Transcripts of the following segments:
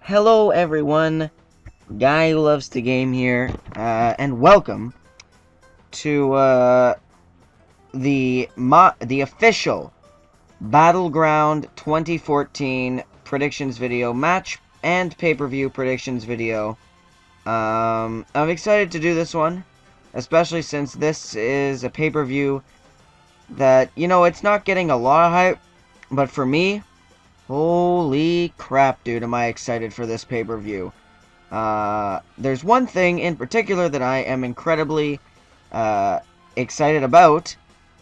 Hello everyone, Guy Who Loves to Game here, and welcome to the official Battleground 2014 predictions video, match and pay-per-view predictions video. I'm excited to do this one, especially since this is a pay-per-view that, it's not getting a lot of hype, but for me, holy crap, dude, am I excited for this pay-per-view. There's one thing in particular that I am incredibly excited about,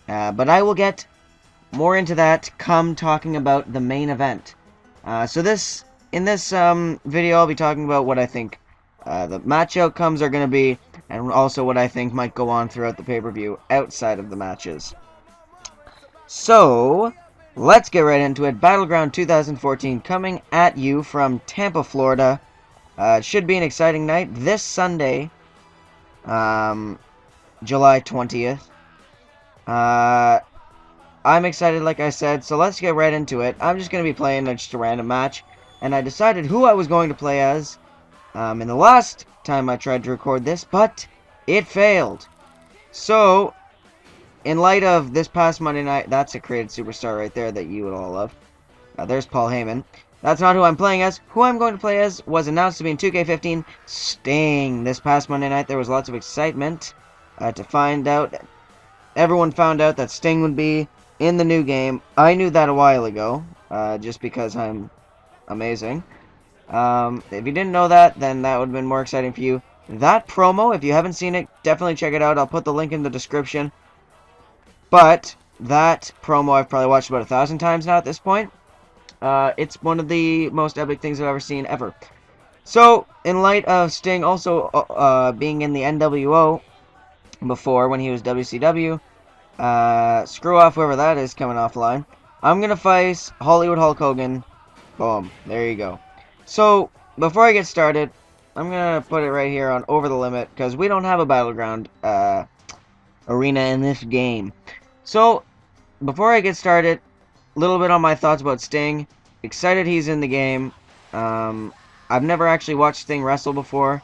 but I will get more into that come talking about the main event. In this video, I'll be talking about what I think the match outcomes are going to be, and also what I think might go on throughout the pay-per-view outside of the matches. So, let's get right into it. Battleground 2014 coming at you from Tampa, Florida. It should be an exciting night this Sunday, July 20th. I'm excited, like I said, so let's get right into it. I'm just going to be playing just a random match, and I decided who I was going to play as in the last time I tried to record this, but it failed. So, in light of this past Monday night, that's a created superstar right there that you would all love. There's Paul Heyman. That's not who I'm playing as. Who I'm going to play as was announced to be in 2K15, Sting. This past Monday night, there was lots of excitement to find out. Everyone found out that Sting would be in the new game. I knew that a while ago, just because I'm amazing. If you didn't know that, then that would have been more exciting for you. That promo, if you haven't seen it, definitely check it out. I'll put the link in the description. But that promo I've probably watched about 1,000 times now at this point. It's one of the most epic things I've ever seen ever. So, in light of Sting also being in the NWO before when he was WCW, screw off whoever that is coming offline. I'm going to face Hollywood Hulk Hogan. Boom. There you go. So, before I get started, I'm going to put it right here on Over the Limit, because we don't have a Battleground arena in this game. So, before I get started, a little bit on my thoughts about Sting. Excited he's in the game. I've never actually watched Sting wrestle before,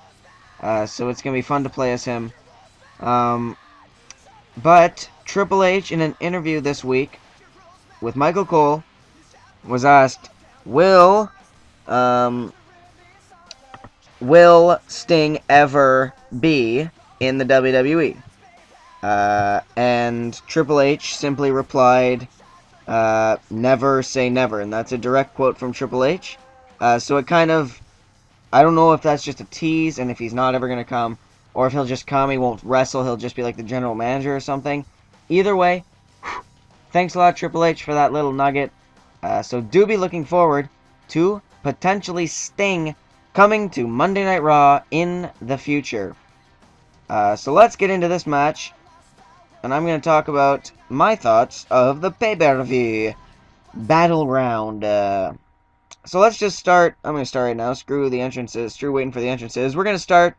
so it's going to be fun to play as him. But Triple H, in an interview this week with Michael Cole, was asked, will Sting ever be in the WWE? And Triple H simply replied, never say never, and that's a direct quote from Triple H. So it kind of, I don't know if that's just a tease, and if he's not ever going to come, or if he'll just come, he won't wrestle, he'll just be like the general manager or something. Either way, thanks a lot, Triple H, for that little nugget. So do be looking forward to potentially Sting coming to Monday Night Raw in the future. So let's get into this match, and I'm going to talk about my thoughts of the pay-per-view Battleground. So let's just start. I'm going to start right now. Screw the entrances. Screw waiting for the entrances. We're going to start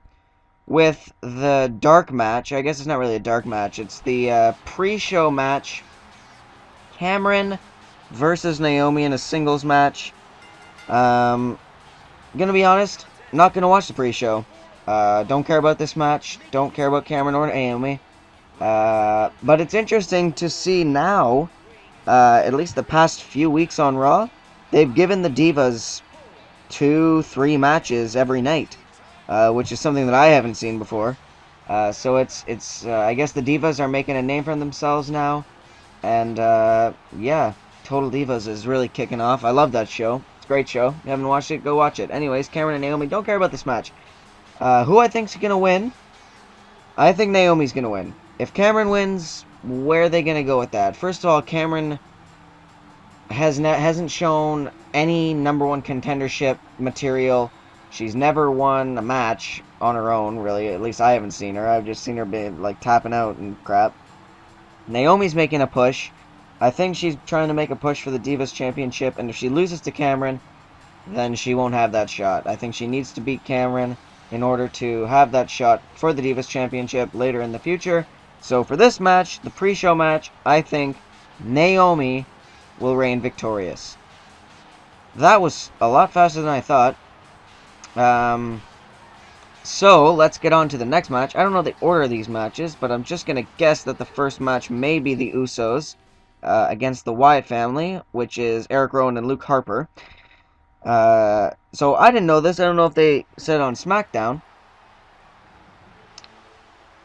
with the dark match. I guess it's not really a dark match. It's the pre-show match. Cameron versus Naomi in a singles match. Gonna be honest, not gonna watch the pre-show. Don't care about this match. Don't care about Cameron or Naomi. But it's interesting to see now, at least the past few weeks on Raw, they've given the Divas 2-3 matches every night, which is something that I haven't seen before. So it's I guess the Divas are making a name for themselves now, and yeah, Total Divas is really kicking off. I love that show. It's a great show. If you haven't watched it, go watch it. Anyways, Cameron and Naomi, don't care about this match. Who I think's gonna win? I think Naomi's gonna win. If Cameron wins, where are they going to go with that? First of all, Cameron hasn't shown any #1 contendership material. She's never won a match on her own, really. At least I haven't seen her. I've just seen her be, like, tapping out and crap. Naomi's making a push. I think she's trying to make a push for the Divas Championship, and if she loses to Cameron, then she won't have that shot. I think she needs to beat Cameron in order to have that shot for the Divas Championship later in the future. So for this match, the pre-show match, I think Naomi will reign victorious. That was a lot faster than I thought. So, let's get on to the next match. I don't know the order of these matches, but I'm just going to guess that the first match may be the Usos against the Wyatt family, which is Eric Rowan and Luke Harper. So I didn't know this. I don't know if they said on SmackDown.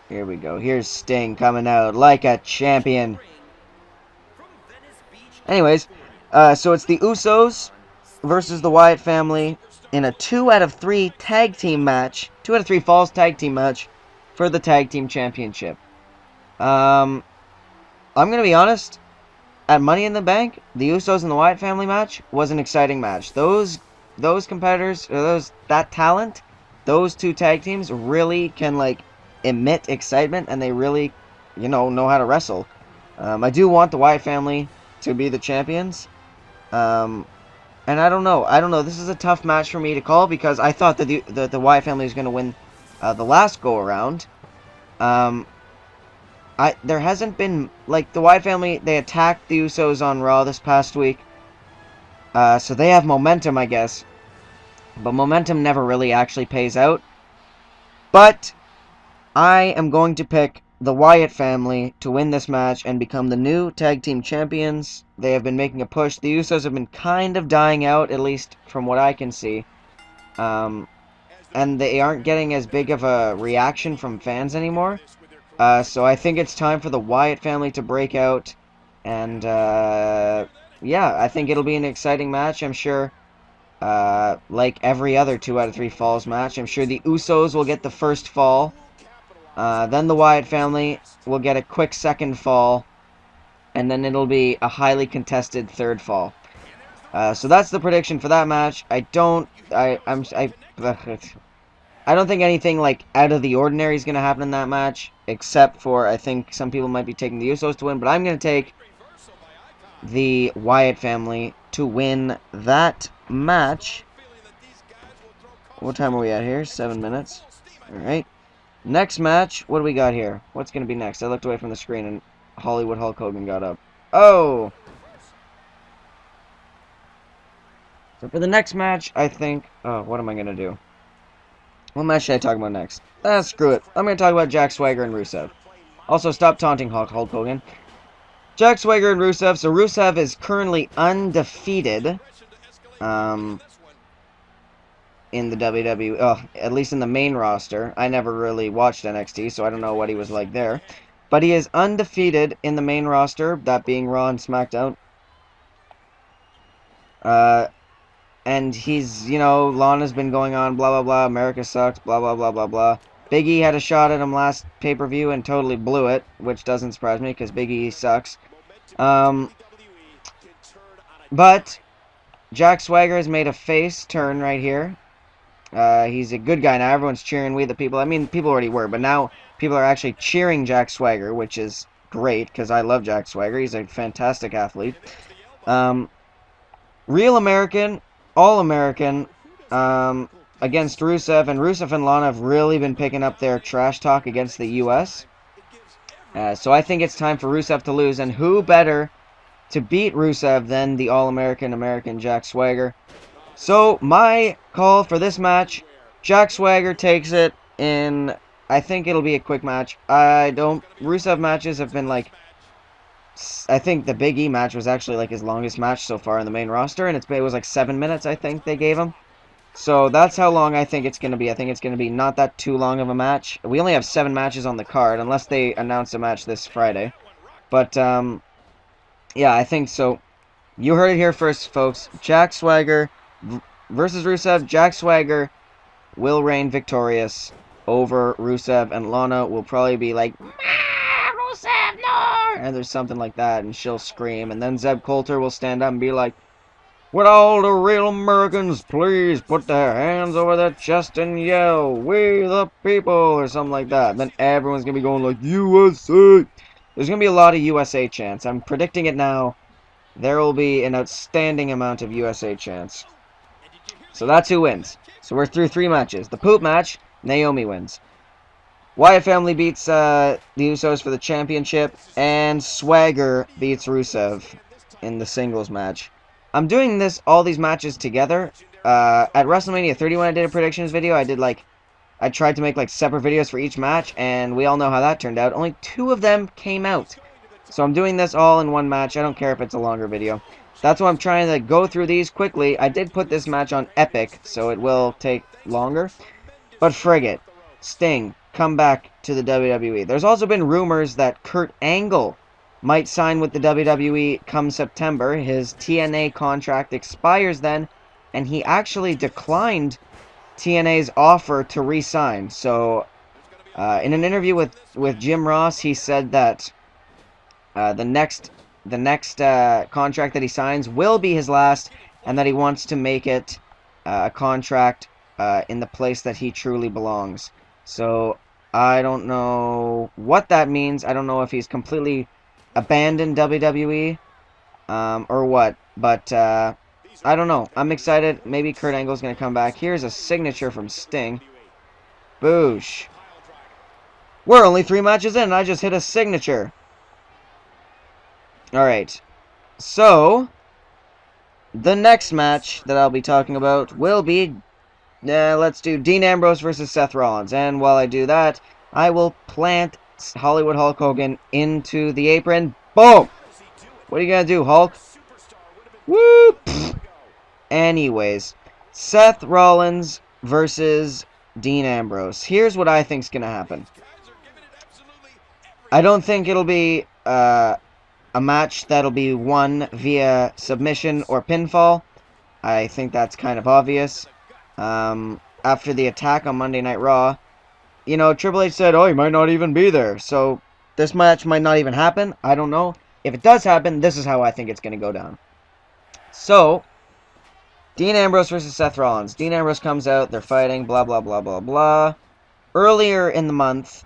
Here we go. Here's Sting coming out like a champion. Anyways, so it's the Usos versus the Wyatt family in a 2 out of 3 tag team match. 2 out of 3 falls tag team match for the tag team championship. I'm going to be honest. At Money in the Bank, the Usos and the Wyatt family match was an exciting match. Those competitors, or that talent, those two tag teams really can like emit excitement, and they really, know how to wrestle. I do want the Wyatt family to be the champions. And I don't know. This is a tough match for me to call because I thought that the Wyatt family was going to win the last go around. There hasn't been, like, the Wyatt family, they attacked the Usos on Raw this past week. So they have momentum, I guess. But momentum never really actually pays out. But I am going to pick the Wyatt family to win this match and become the new tag team champions. They have been making a push. The Usos have been kind of dying out, at least from what I can see. And they aren't getting as big of a reaction from fans anymore. So I think it's time for the Wyatt family to break out. And, yeah, I think it'll be an exciting match, I'm sure. Like every other 2 out of 3 falls match, I'm sure the Usos will get the first fall. Then the Wyatt family will get a quick second fall. And then it'll be a highly contested third fall. So that's the prediction for that match. I don't think anything like out of the ordinary is going to happen in that match, except for I think some people might be taking the Usos to win, but I'm going to take the Wyatt family to win that match. What time are we at here? 7 minutes. Alright. Next match, what do we got here? What's going to be next? I looked away from the screen and Hollywood Hulk Hogan got up. Oh! So for the next match, I think... Oh, what am I going to do? What match should I talk about next? Screw it. I'm going to talk about Jack Swagger and Rusev. Also, stop taunting Hulk Hogan. Jack Swagger and Rusev. So Rusev is currently undefeated. In the WWE. Oh, at least in the main roster. I never really watched NXT, so I don't know what he was like there. But he is undefeated in the main roster, that being Raw and SmackDown. And he's, Lana's been going on, blah, blah, blah, America sucks, blah, blah, blah, blah, blah. Big E had a shot at him last pay-per-view and totally blew it, which doesn't surprise me, because Big E sucks. But Jack Swagger has made a face turn right here. He's a good guy now. Everyone's cheering We the People. I mean, people already were, but now people are actually cheering Jack Swagger, which is great, because I love Jack Swagger. He's a fantastic athlete. Real American, All-American, against Rusev, and Rusev and Lana have really been picking up their trash talk against the U.S. So I think it's time for Rusev to lose, and who better to beat Rusev than the All-American Jack Swagger? So, my call for this match, Jack Swagger takes it in, I think it'll be a quick match. Rusev matches have been like, I think the Big E match was actually like his longest match so far in the main roster, and it was like 7 minutes, I think they gave him. So that's how long I think it's going to be. I think it's going to be not that too long of a match. We only have 7 matches on the card, unless they announce a match this Friday. But, yeah, I think so. You heard it here first, folks. Jack Swagger versus Rusev. Jack Swagger will reign victorious over Rusev, and Lana will probably be like, Rusev, no! And there's something like that, and she'll scream, and then Zeb Coulter will stand up and be like, would all the real Americans please put their hands over their chest and yell, we the people, or something like that. And then everyone's going to be going like, USA! There's going to be a lot of USA chants. I'm predicting it now. There will be an outstanding amount of USA chants. So that's who wins. So we're through 3 matches. The poop match, Naomi wins. Wyatt family beats the Usos for the championship, and Swagger beats Rusev in the singles match. I'm doing all these matches together at WrestleMania 30 when I did a predictions video, I tried to make like separate videos for each match, and we all know how that turned out. Only 2 of them came out. So I'm doing this all in one match. I don't care if it's a longer video. That's why I'm trying to go through these quickly. I did put this match on Epic, so it will take longer. But frig it. Sting, come back to the WWE. There's also been rumors that Kurt Angle might sign with the WWE come September. His TNA contract expires then, and he actually declined TNA's offer to re-sign. So, in an interview with Jim Ross, he said that the next contract that he signs will be his last, and that he wants to make it a contract in the place that he truly belongs. So I don't know what that means. I don't know if he's completely abandoned WWE or what, but I don't know. I'm excited. Maybe Kurt Angle's going to come back. Here's a signature from Sting. Boosh. We're only 3 matches in, and I just hit a signature. Alright. So, the next match that I'll be talking about will be, let's do Dean Ambrose versus Seth Rollins. And while I do that, I will plant Hollywood Hulk Hogan into the apron. Boom! What are you going to do, Hulk? Woo! Anyways, Seth Rollins versus Dean Ambrose. Here's what I think's going to happen. I don't think it'll be a match that'll be won via submission or pinfall. I think that's kind of obvious. After the attack on Monday Night Raw, you know, Triple H said, oh, he might not even be there. So this match might not even happen. I don't know. If it does happen, this is how I think it's going to go down. So, Dean Ambrose versus Seth Rollins. Dean Ambrose comes out, they're fighting, blah, blah, blah, blah, blah. Earlier in the month,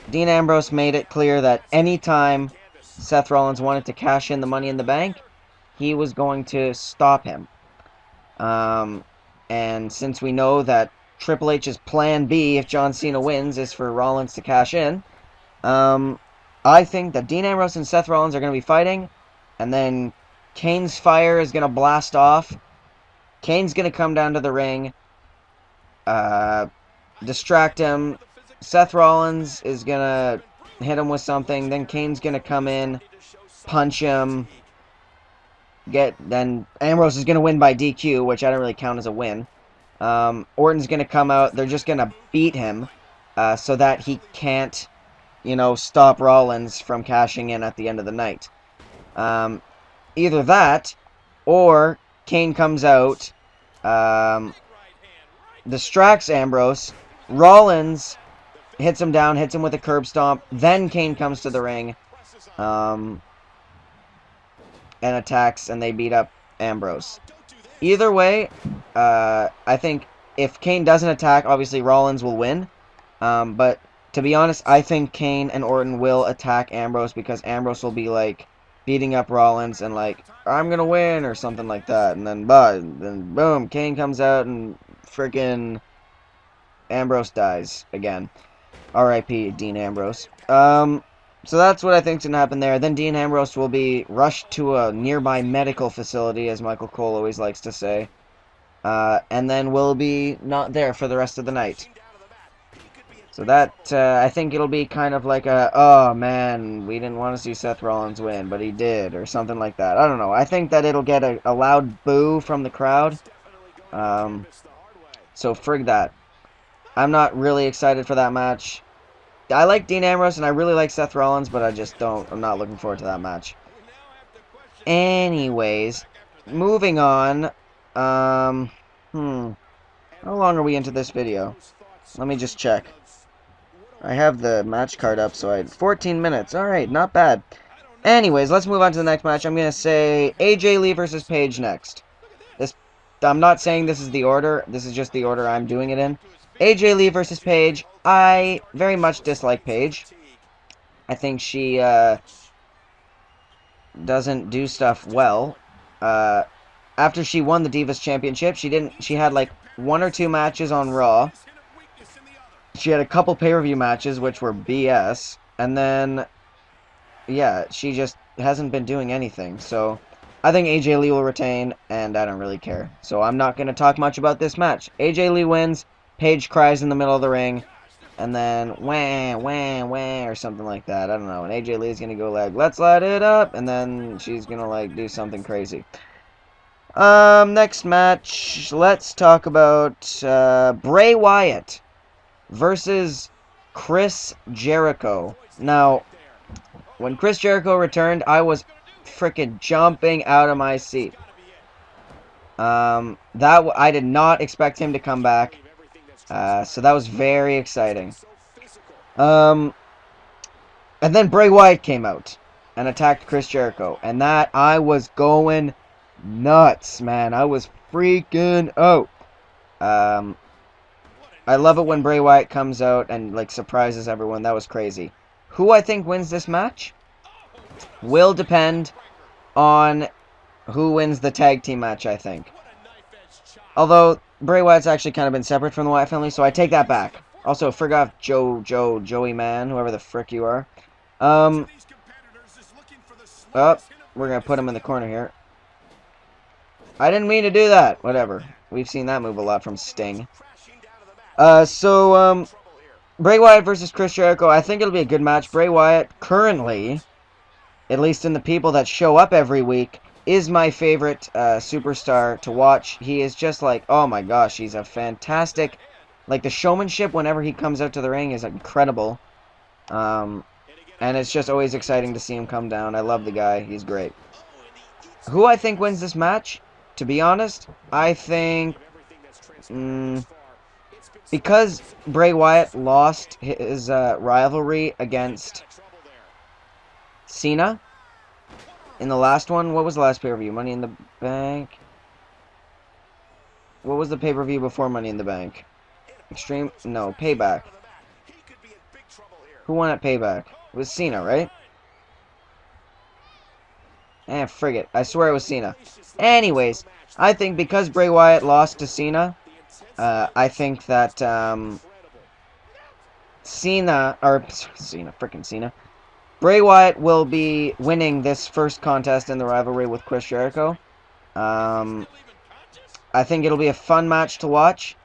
Dean Ambrose made it clear that anytime Seth Rollins wanted to cash in the Money in the Bank, he was going to stop him. And since we know that Triple H's plan B, if John Cena wins, is for Rollins to cash in, I think that Dean Ambrose and Seth Rollins are going to be fighting, and then Kane's fire is going to blast off. Kane's going to come down to the ring, distract him. Seth Rollins is going to hit him with something. Then Kane's going to come in, punch him. Then Ambrose is going to win by DQ, which I don't really count as a win. Orton's going to come out. They're just going to beat him so that he can't, you know, stop Rollins from cashing in at the end of the night. Either that, or Kane comes out, distracts Ambrose, Rollins hits him down, hits him with a curb stomp, then Kane comes to the ring, and attacks, and they beat up Ambrose. Either way, I think if Kane doesn't attack, obviously Rollins will win, but to be honest, I think Kane and Orton will attack Ambrose, because Ambrose will be, like, beating up Rollins and, like, I'm gonna win, or something like that, and then boom, Kane comes out, and freaking Ambrose dies again. R.I.P. Dean Ambrose. So that's what I think's gonna happen there. Then Dean Ambrose will be rushed to a nearby medical facility, as Michael Cole always likes to say, and then will be not there for the rest of the night. So that, I think it'll be kind of like a, oh man, we didn't want to see Seth Rollins win, but he did, or something like that. I don't know. I think that it'll get a loud boo from the crowd. So frig that. I'm not really excited for that match. I like Dean Ambrose, and I really like Seth Rollins, but I'm not looking forward to that match. Anyways, moving on. How long are we into this video? Let me just check. I have the match card up, so 14 minutes. Alright, not bad. Anyways, let's move on to the next match. I'm going to say AJ Lee versus Paige next. I'm not saying this is the order. This is just the order I'm doing it in. AJ Lee versus Paige. I very much dislike Paige. I think she doesn't do stuff well. After she won the Divas Championship, she had like 1 or 2 matches on Raw. She had a couple pay-per-view matches, which were BS. And then, yeah, she just hasn't been doing anything. So, I think AJ Lee will retain, and I don't really care. So I'm not going to talk much about this match. AJ Lee wins, Paige cries in the middle of the ring, and then wah, wah, wah, or something like that. I don't know. And AJ Lee's going to go like, let's light it up, and then she's going to like do something crazy. Next match, let's talk about Bray Wyatt versus Chris Jericho. Now, when Chris Jericho returned, I was freaking jumping out of my seat. I did not expect him to come back, so that was very exciting. And then Bray Wyatt came out and attacked Chris Jericho, and that I was going nuts, man. I was freaking out. I love it when Bray Wyatt comes out and like surprises everyone. That was crazy. Who I think wins this match will depend on who wins the tag team match, I think. Although Bray Wyatt's actually kind of been separate from the Wyatt family, so I take that back. Also, frig off Joey Man, whoever the frick you are. Oh, we're gonna put him in the corner here. I didn't mean to do that. Whatever. We've seen that move a lot from Sting. Bray Wyatt versus Chris Jericho. I think it'll be a good match. Bray Wyatt, currently, at least in the people that show up every week, is my favorite superstar to watch. He is just like, oh my gosh, he's a fantastic... Like, the showmanship whenever he comes out to the ring is incredible. And it's just always exciting to see him come down. I love the guy. He's great. Who I think wins this match? To be honest, I think... because Bray Wyatt lost his rivalry against Cena in the last one. What was the last pay-per-view? Money in the Bank? What was the pay-per-view before Money in the Bank? Extreme? No, Payback. Who won at Payback? It was Cena, right? Frig it. I swear it was Cena. Anyways, I think because Bray Wyatt lost to Cena, I think that Cena. Bray Wyatt will be winning this first contest in the rivalry with Chris Jericho. I think it'll be a fun match to watch.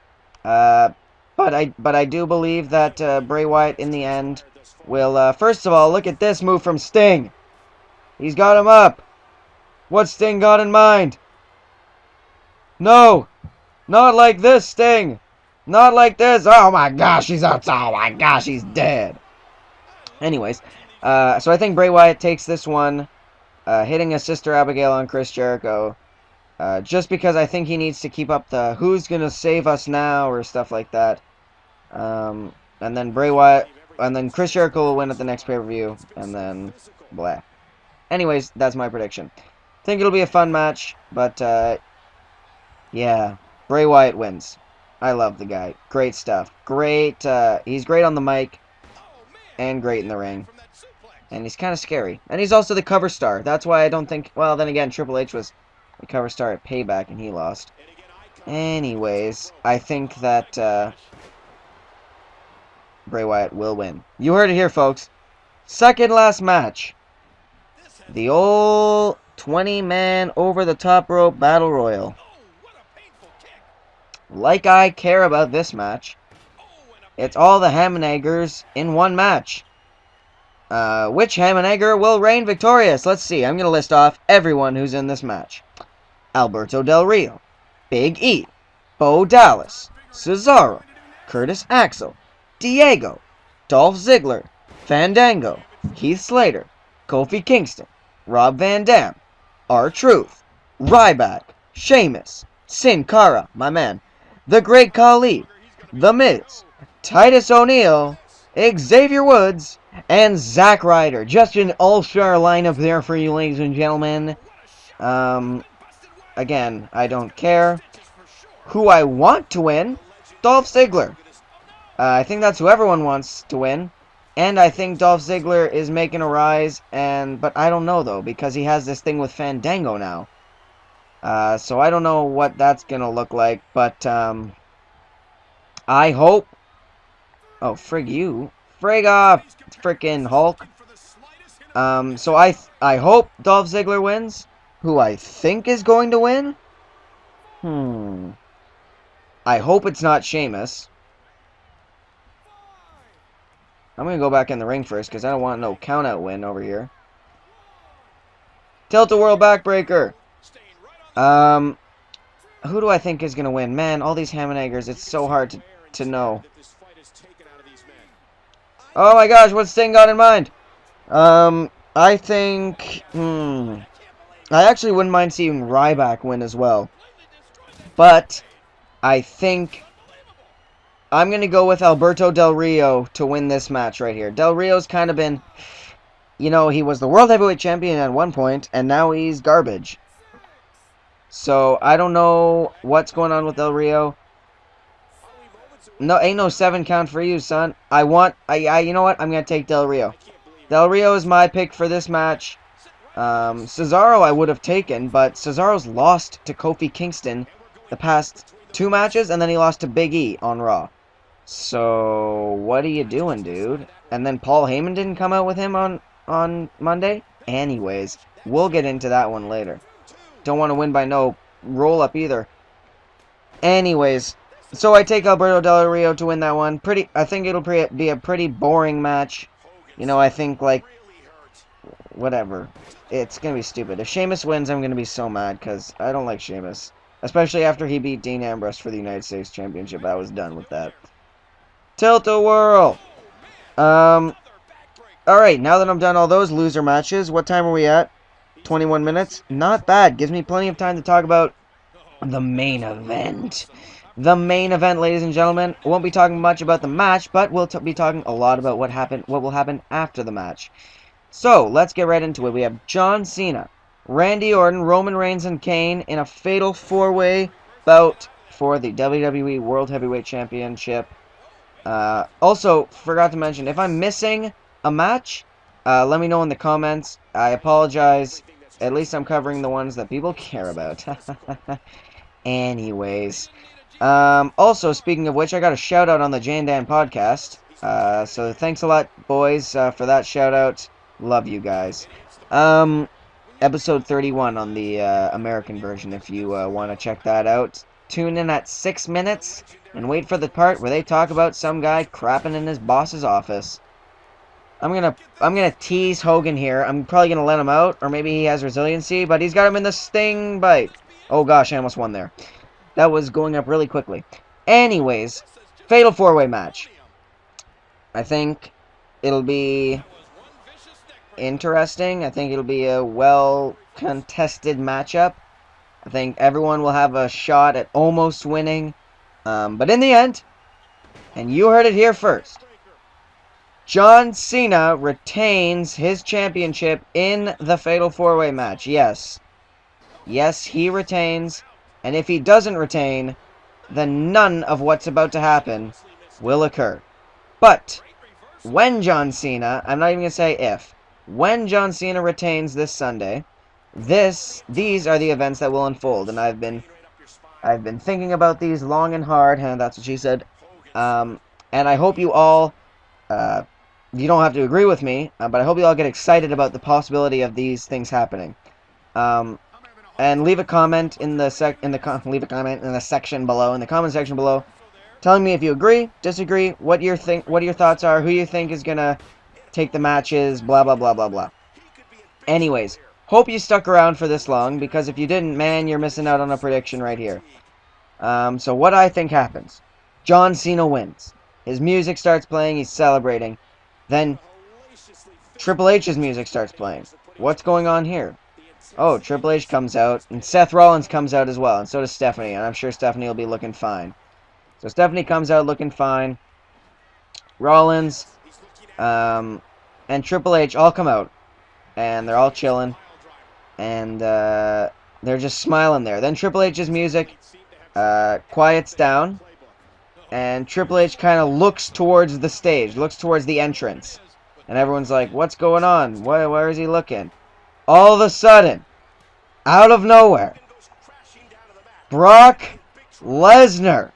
But I do believe that Bray Wyatt in the end will. First of all, look at this move from Sting. He's got him up. What's Sting got in mind? No. Not like this, Sting. Not like this. Oh my gosh, he's out. Oh my gosh, he's dead. Anyways, so I think Bray Wyatt takes this one, hitting a Sister Abigail on Chris Jericho, just because I think he needs to keep up the who's gonna save us now or stuff like that. And then Bray Wyatt, and then Chris Jericho will win at the next pay-per-view, and then blah. Anyways, that's my prediction. Think it'll be a fun match, but yeah. Bray Wyatt wins. I love the guy. Great stuff. Great. He's great on the mic. And great in the ring. And he's kind of scary. And he's also the cover star. That's why I don't think... Well, then again, Triple H was the cover star at Payback and he lost. Anyways, I think that Bray Wyatt will win. You heard it here, folks. Second last match. The old 20-man over-the-top rope battle royal. Like I care about this match. It's all the Hammeneggers in one match. Which Hammenegger will reign victorious? Let's see. I'm going to list off everyone who's in this match. Alberto Del Rio, Big E, Bo Dallas, Cesaro, Curtis Axel, Diego, Dolph Ziggler, Fandango, Heath Slater, Kofi Kingston, Rob Van Dam, R-Truth, Ryback, Sheamus, Sin Cara, my man, The Great Khali, The Miz, Titus O'Neil, Xavier Woods, and Zack Ryder. Just an all-star lineup there for you, ladies and gentlemen. Again, I don't care. Who I want to win? Dolph Ziggler. I think that's who everyone wants to win. And I think Dolph Ziggler is making a rise, but I don't know, though, because he has this thing with Fandango now. So I don't know what that's going to look like, but I hope... Oh, frig you. Frig off, frickin' Hulk. So I hope Dolph Ziggler wins. who I think is going to win? I hope it's not Sheamus. I'm going to go back in the ring first because I don't want no count-out win over here. Tilt-a-whirl backbreaker. Who do I think is going to win? Man, all these ham and eggers, it's so hard to know. Oh my gosh, what's Sting got in mind? I think... I actually wouldn't mind seeing Ryback win as well. But I think I'm going to go with Alberto Del Rio to win this match right here. Del Rio's kind of been... You know, he was the World Heavyweight Champion at one point, and now he's garbage. So, I don't know what's going on with Del Rio. No, ain't no 7 count for you, son. You know what? I'm going to take Del Rio. Del Rio is my pick for this match. Cesaro I would have taken, but Cesaro's lost to Kofi Kingston the past 2 matches, and then he lost to Big E on Raw. So, what are you doing, dude? And then Paul Heyman didn't come out with him on Monday? Anyways, we'll get into that one later. Don't want to win by no roll-up either. Anyways, so I take Alberto Del Rio to win that one. I think it'll be a pretty boring match. You know, I think, like, whatever. It's going to be stupid. If Sheamus wins, I'm going to be so mad, because I don't like Sheamus. Especially after he beat Dean Ambrose for the United States Championship. I was done with that. Tilt-a-whirl! Alright, now that I'm done all those loser matches, what time are we at? 21 minutes? Not bad. Gives me plenty of time to talk about the main event. The main event, ladies and gentlemen. I won't be talking much about the match, but we'll be talking a lot about what will happen after the match. So, let's get right into it. We have John Cena, Randy Orton, Roman Reigns, and Kane in a fatal 4-way bout for the WWE World Heavyweight Championship. Also, forgot to mention, if I'm missing a match, let me know in the comments. I apologize. At least I'm covering the ones that people care about. Anyways. Also, speaking of which, I got a shout-out on the Jane Dan podcast. So thanks a lot, boys, for that shout-out. Love you guys. Episode 31 on the American version, if you want to check that out. Tune in at 6 minutes and wait for the part where they talk about some guy crapping in his boss's office. I'm gonna tease Hogan here. I'm probably gonna let him out, or maybe he has resiliency, but he's got him in the Sting bite. Oh gosh, I almost won there. That was going up really quickly. Anyways, fatal 4-way match. I think it'll be interesting. I think it'll be a well-contested matchup. I think everyone will have a shot at almost winning. But in the end, and you heard it here first, John Cena retains his championship in the fatal 4-way match. Yes. Yes, he retains. And if he doesn't retain, then none of what's about to happen will occur. But when John Cena, I'm not even going to say if, when John Cena retains this Sunday, these are the events that will unfold. And I've been thinking about these long and hard, and that's what she said. And I hope you all, you don't have to agree with me, but I hope you all get excited about the possibility of these things happening. And leave a comment in the section below, in the comment section below, telling me if you agree, disagree, what your thoughts are, who you think is gonna take the matches, blah blah blah blah blah. Anyways, hope you stuck around for this long, because if you didn't, man, you're missing out on a prediction right here. So what I think happens: John Cena wins. His music starts playing. He's celebrating. Then Triple H's music starts playing. What's going on here? Oh, Triple H comes out, and Seth Rollins comes out as well, and so does Stephanie, and I'm sure Stephanie will be looking fine. So Stephanie comes out looking fine. Rollins, and Triple H all come out, and they're all chilling, and they're just smiling there. Then Triple H's music quiets down, and Triple H kind of looks towards the stage, looks towards the entrance, and everyone's like, what's going on? Where is he looking? All of a sudden, out of nowhere, Brock Lesnar,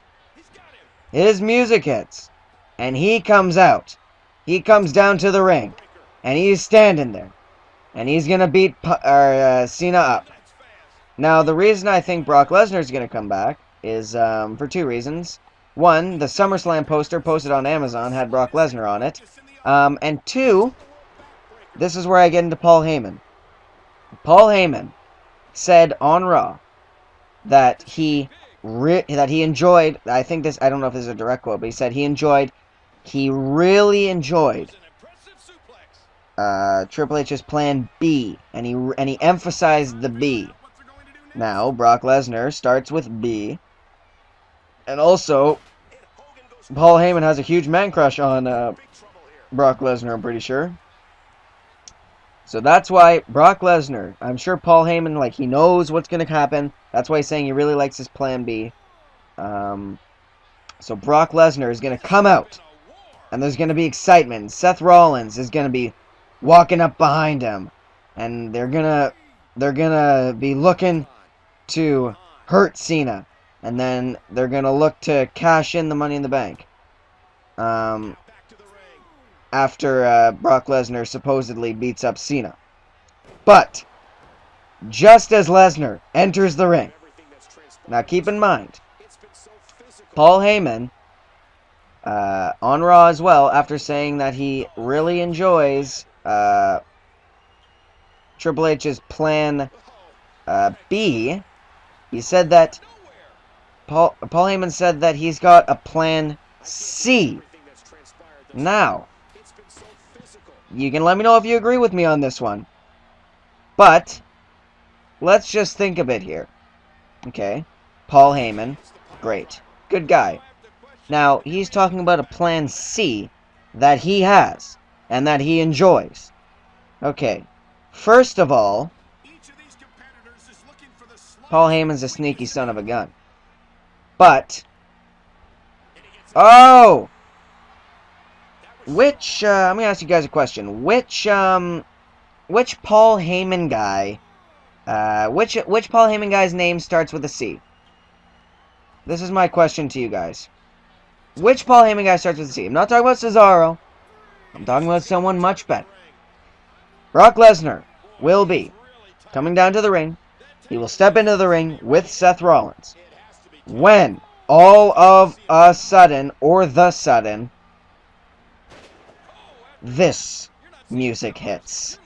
his music hits, and he comes out. He comes down to the ring, and he's standing there, and he's gonna beat Cena up. Now, the reason I think Brock Lesnar is going to come back is for two reasons. One, the SummerSlam poster posted on Amazon had Brock Lesnar on it. And two, this is where I get into Paul Heyman. Paul Heyman said on Raw that he enjoyed, I think this, I don't know if this is a direct quote, but he said he really enjoyed Triple H's Plan B, and he emphasized the B. Now, Brock Lesnar starts with B, and also, Paul Heyman has a huge man crush on Brock Lesnar, I'm pretty sure. So that's why Brock Lesnar, I'm sure Paul Heyman, like, he knows what's going to happen. That's why he's saying he really likes his Plan B. So Brock Lesnar is going to come out, and there's going to be excitement. Seth Rollins is going to be walking up behind him, and they're gonna be looking to hurt Cena, and then they're gonna look to cash in the Money in the Bank. After Brock Lesnar supposedly beats up Cena. But just as Lesnar enters the ring, now keep in mind, Paul Heyman on Raw as well, after saying that he really enjoys Triple H's Plan B, he said that Paul Heyman said that he's got a Plan C. Now, you can let me know if you agree with me on this one. But let's just think a bit here. Okay, Paul Heyman, great, good guy. Now, he's talking about a Plan C that he has and that he enjoys. Okay, first of all, Paul Heyman's a sneaky son of a gun. But, oh! I'm going to ask you guys a question. Which Paul Heyman guy, which Paul Heyman guy's name starts with a C? This is my question to you guys. Which Paul Heyman guy starts with a C? I'm not talking about Cesaro. I'm talking about someone much better. Brock Lesnar will be coming down to the ring. He will step into the ring with Seth Rollins. When all of a sudden, or the sudden, this music hits.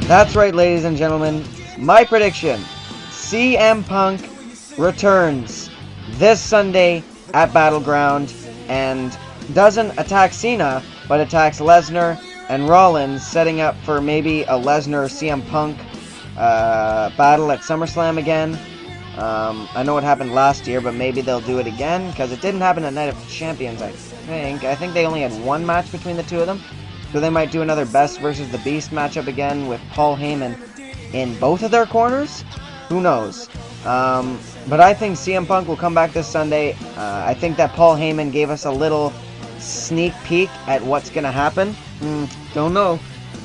That's right, ladies and gentlemen. My prediction: CM Punk returns this Sunday at Battleground and doesn't attack Cena, but attacks Lesnar and Rollins, setting up for maybe a Lesnar-CM Punk battle at SummerSlam again. I know it happened last year, but maybe they'll do it again, because it didn't happen at Night of Champions, I think. I think they only had one match between the two of them. So they might do another Best versus the Beast matchup again with Paul Heyman in both of their corners. Who knows? But I think CM Punk will come back this Sunday. I think that Paul Heyman gave us a little sneak peek at what's going to happen. Don't know.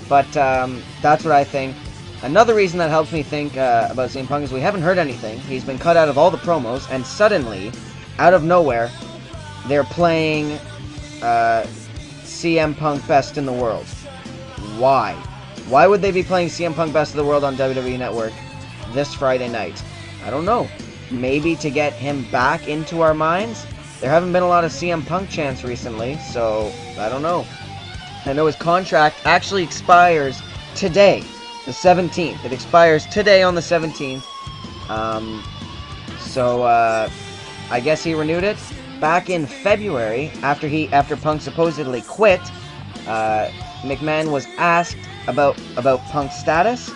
But that's what I think. Another reason that helps me think about CM Punk is we haven't heard anything. He's been cut out of all the promos, and suddenly, out of nowhere, they're playing CM Punk Best in the World. Why? Why would they be playing CM Punk Best of the World on WWE Network this Friday night? I don't know. Maybe to get him back into our minds? There haven't been a lot of CM Punk chants recently, so I don't know. I know his contract actually expires today, the 17th. It expires today on the 17th. So I guess he renewed it back in February after Punk supposedly quit. McMahon was asked about Punk's status,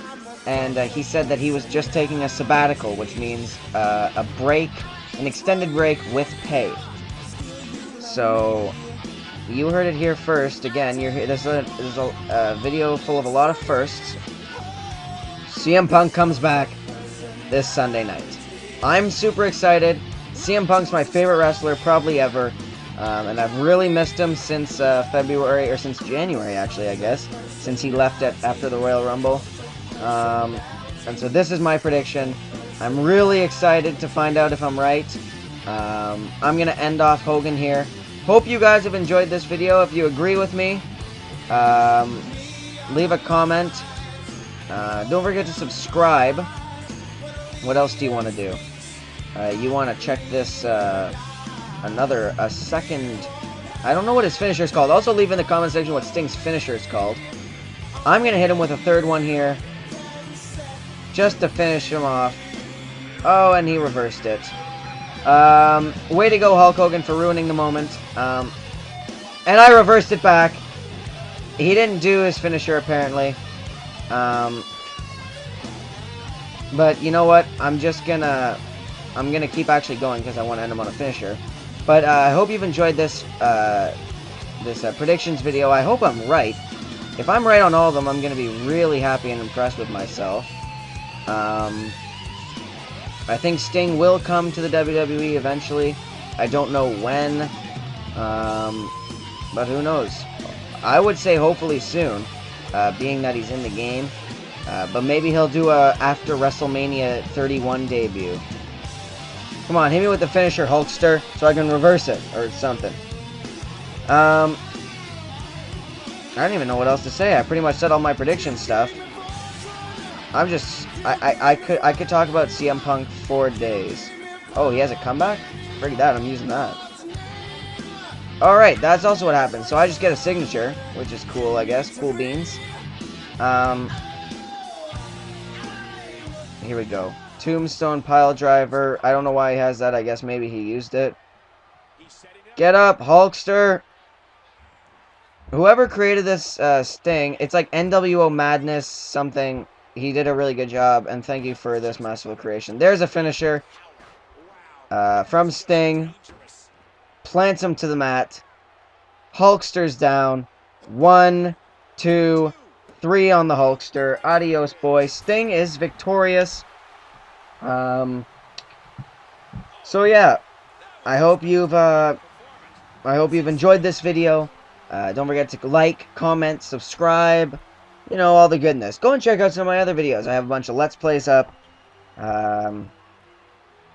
and he said that he was just taking a sabbatical, which means a break, an extended break with pay. So you heard it here first. Again, there's a video full of a lot of firsts. CM Punk comes back this Sunday night. I'm super excited. CM Punk's my favorite wrestler probably ever, and I've really missed him since February, or since January actually, I guess, since he left after the Royal Rumble. And so this is my prediction. I'm really excited to find out if I'm right. I'm going to end off Hogan here. Hope you guys have enjoyed this video. If you agree with me, leave a comment. Don't forget to subscribe. What else do you want to do? You want to check this, a second... I don't know what his finisher is called. Also leave in the comment section what Sting's finisher is called. I'm going to hit him with a third one here. Just to finish him off. Oh, and he reversed it. Way to go, Hulk Hogan, for ruining the moment. And I reversed it back. He didn't do his finisher, apparently. But you know what? I'm gonna keep actually going because I want to end him on a finisher. But I hope you've enjoyed this predictions video. I hope I'm right. If I'm right on all of them, I'm gonna be really happy and impressed with myself. I think Sting will come to the WWE eventually. I don't know when, but who knows? I would say hopefully soon, being that he's in the game. But maybe he'll do a after WrestleMania 31 debut. Come on, hit me with the finisher, Hulkster, so I can reverse it or something. I don't even know what else to say. I pretty much said all my prediction stuff. I'm just... I could talk about CM Punk for days. Oh, he has a comeback? Frig that, I'm using that. Alright, that's also what happened. So I just get a signature, which is cool, I guess. Cool beans. Here we go. Tombstone pile driver. I don't know why he has that. I guess maybe he used it. Get up, Hulkster! Whoever created this Sting, it's like NWO Madness something. He did a really good job, and thank you for this masterful creation. There's a finisher from Sting. Plants him to the mat. Hulkster's down. 1, 2, 3 on the Hulkster. Adios, boy. Sting is victorious. So yeah, I hope you've enjoyed this video. Don't forget to like, comment, subscribe. You know, all the goodness. Go and check out some of my other videos. I have a bunch of Let's Plays up.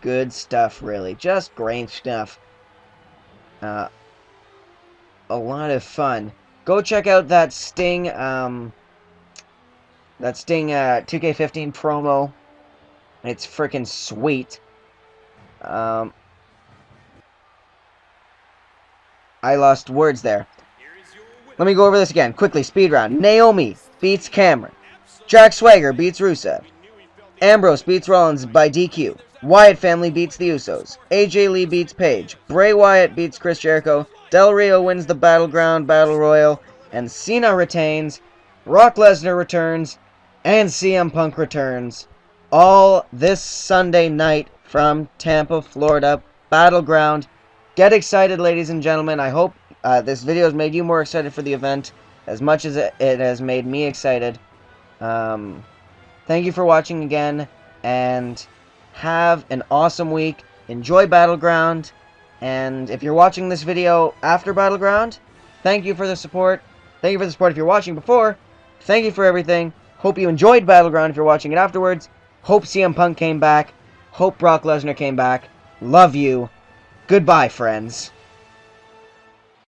Good stuff, really. Just great stuff. A lot of fun. Go check out that Sting, 2K15 promo. It's freaking sweet. I lost words there. Let me go over this again. Quickly, speed round. Naomi beats Cameron. Jack Swagger beats Rusev. Ambrose beats Rollins by DQ. Wyatt family beats the Usos. AJ Lee beats Paige. Bray Wyatt beats Chris Jericho. Del Rio wins the Battleground Battle Royal. And Cena retains. Brock Lesnar returns. And CM Punk returns. All this Sunday night from Tampa, Florida. Battleground. Get excited, ladies and gentlemen. I hope this video has made you more excited for the event as much as it has made me excited. Thank you for watching again, and have an awesome week. Enjoy Battleground, and if you're watching this video after Battleground, thank you for the support. Thank you for the support if you're watching before. Thank you for everything. Hope you enjoyed Battleground if you're watching it afterwards. Hope CM Punk came back. Hope Brock Lesnar came back. Love you. Goodbye, friends.